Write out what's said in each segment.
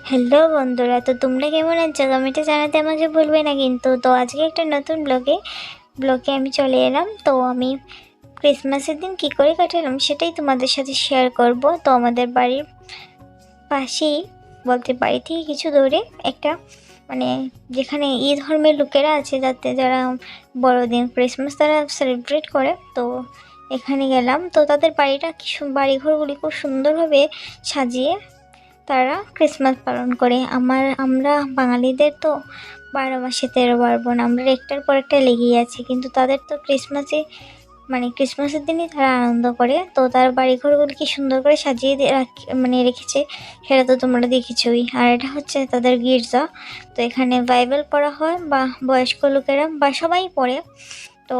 Hello বন্ধুরা, তো তোমরা কেমন আছো? কমেন্টে জানাতে আমাকে ভুলবে না কিন্তু। তো আজকে একটা নতুন ব্লগে আমি চলে এলাম। তো আমি ক্রিসমাসের দিন কি করে কাটালাম সেটাই তোমাদের সাথে শেয়ার করব। তো আমাদের বাড়ির পাশেই, বলতে বাড়ি থেকে কিছু দূরে একটা, মানে যেখানে এই ধর্মের লোকেরা আছে, যাতে যারা বড়দিন ক্রিসমাস তারা সেলিব্রেট করে, তো এখানে গেলাম। তো তাদের বাড়িটা বাড়িঘরগুলি খুব সুন্দরভাবে সাজিয়ে তারা ক্রিসমাস পালন করে। আমরা বাঙালিদের তো 12 মাসে 13 পার্বণ, আমরা একটার পর একটা লেগেই আছে, কিন্তু তাদের তো ক্রিসমাসের দিনই তারা আনন্দ করে। তো তার বাড়িঘরগুলো কি সুন্দর করে সাজিয়ে রেখেছে, সেটা তো তোমরা দেখেছই। আর এটা হচ্ছে তাদের গির্জা। তো এখানে বাইবেল পড়া হয়, বা বয়স্ক লোকেরা বা সবাই পড়ে। তো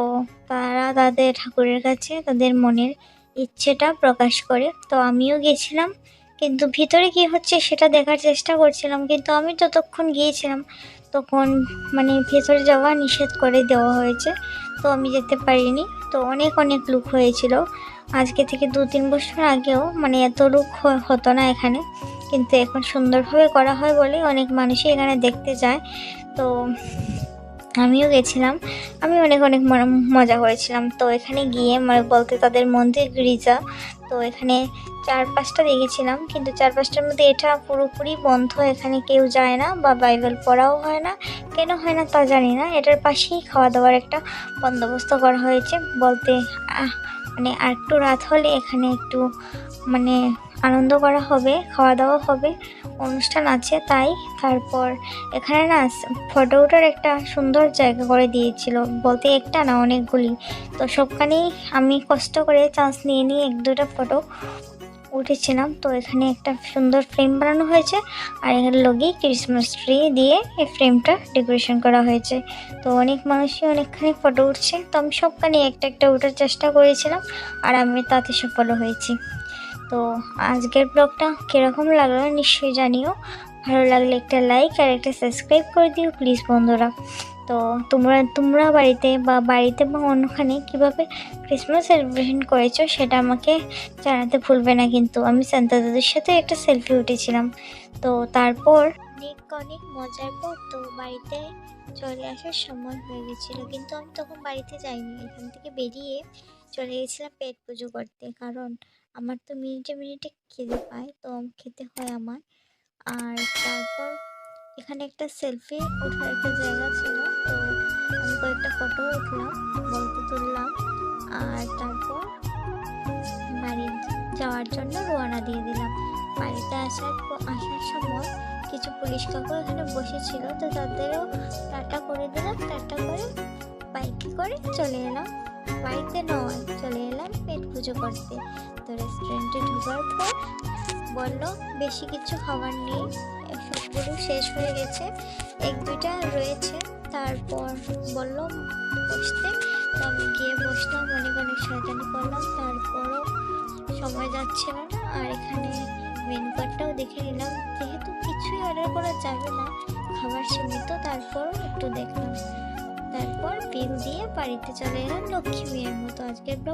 তারা তাদের ঠাকুরের কাছে তাদের মনের ইচ্ছেটা প্রকাশ করে। তো আমিও গেছিলাম, কিন্তু ভিতরে কি হচ্ছে সেটা দেখার চেষ্টা করছিলাম, কিন্তু আমি যতক্ষণ গিয়েছিলাম তখন ভেতরে যাওয়া নিষেধ করে দেওয়া হয়েছে, তো আমি যেতে পারিনি। তো অনেক অনেক লোক হয়েছিল। আজকে থেকে 2-3 বছর আগেও এত লোক হতো না এখানে, কিন্তু এখন সুন্দরভাবে করা হয় বলে অনেক মানুষই এখানে দেখতে যায়। তো আমিও গেছিলাম, আমি অনেক অনেক মজা করেছিলাম। তো এখানে গিয়ে বলতে তাদের মন্দির গির্জা, তো এখানে 4-5টা দেখেছিলাম, কিন্তু 4-5টার মধ্যে এটা পুরোপুরি বন্ধ, এখানে কেউ যায় না বা বাইবেল পড়াও হয় না। কেন হয় না তা জানি না। এটার পাশেই খাওয়া দাওয়ার একটা বন্দোবস্ত করা হয়েছে, বলতে আর একটু রাত হলে এখানে একটু আনন্দ করা হবে, খাওয়া দাওয়া হবে, অনুষ্ঠান আছে তাই। তারপর এখানে না ফটো ওঠার একটা সুন্দর জায়গা করে দিয়েছিল, বলতে একটা না অনেকগুলি। তো সবখানেই আমি কষ্ট করে চান্স নিয়ে 1-2টা ফটো উঠেছিলাম। তো এখানে একটা সুন্দর ফ্রেম বানানো হয়েছে, আর এখানে লগেই ক্রিসমাস ট্রি দিয়ে এই ফ্রেমটা ডেকোরেশন করা হয়েছে। তো অনেক মানুষই অনেকখানি ফটো উঠছে, তো আমি সবখানে একটা একটা ওঠার চেষ্টা করেছিলাম, আর আমি তাতে সফল হয়েছি। তো আজকের ব্লগটা কীরকম লাগলো নিশ্চয়ই জানিও। ভালো লাগলে একটা লাইক আর একটা সাবস্ক্রাইব করে দিও প্লিজ বন্ধুরা। তো তোমরা বাড়িতে বা অন্যখানে কীভাবে ক্রিসমাস সেলিব্রেশন করেছো সেটা আমাকে জানাতে ভুলবে না কিন্তু। আমি সান্তা দাদুর সাথে একটা সেলফি উঠেছিলাম। তো তারপর অনেক মজার পর তো বাড়িতে চলে আসার সময় হয়ে গেছিলো, কিন্তু আমি তখন বাড়িতে যাইনি, এখান থেকে বেরিয়ে চলে গেছিলাম পেট পুজো করতে, কারণ আমার তো মিনিটে মিনিটে খিদে পায়, তো খেতে হয় আমার। আর তারপর এখানে একটা সেলফি ওঠার একটা জায়গা ছিল, তো আমি কয়েকটা ফটো তুললাম। আর তারপর বাড়ি যাওয়ার জন্য রওনা দিয়ে দিলাম। বাড়িতে আসার সময় কিছু পুলিশ কাকু এখানে বসেছিল, তো তাদেরও টাটা করে দিলাম। টাটা করে বাইকে করে চলে এলাম, বাড়িতে নয়, চলে এলাম পেট পুজো করতে। তো রেস্টুরেন্টে ঢোকার পর বললো বেশি কিছু খাবার নেই, সবগুলো শেষ হয়ে গেছে, 1-2টা রয়েছে। তারপর বললো বসতে, তো আমি গিয়ে বসলাম, অনেক অনেক শয়তানি করলাম, তারপরও সময় যাচ্ছিল না। আর এখানে মেনু কার্ডটাও দেখে নিলাম, যেহেতু কিছুই অর্ডার করা যাবে না, খাবার সীমিত, তারপরও একটু দেখলাম। তারপর বিল দিয়ে বাড়িতে চলে এলাম লক্ষ্মী মেয়ের মতো। আজকের ব্লগ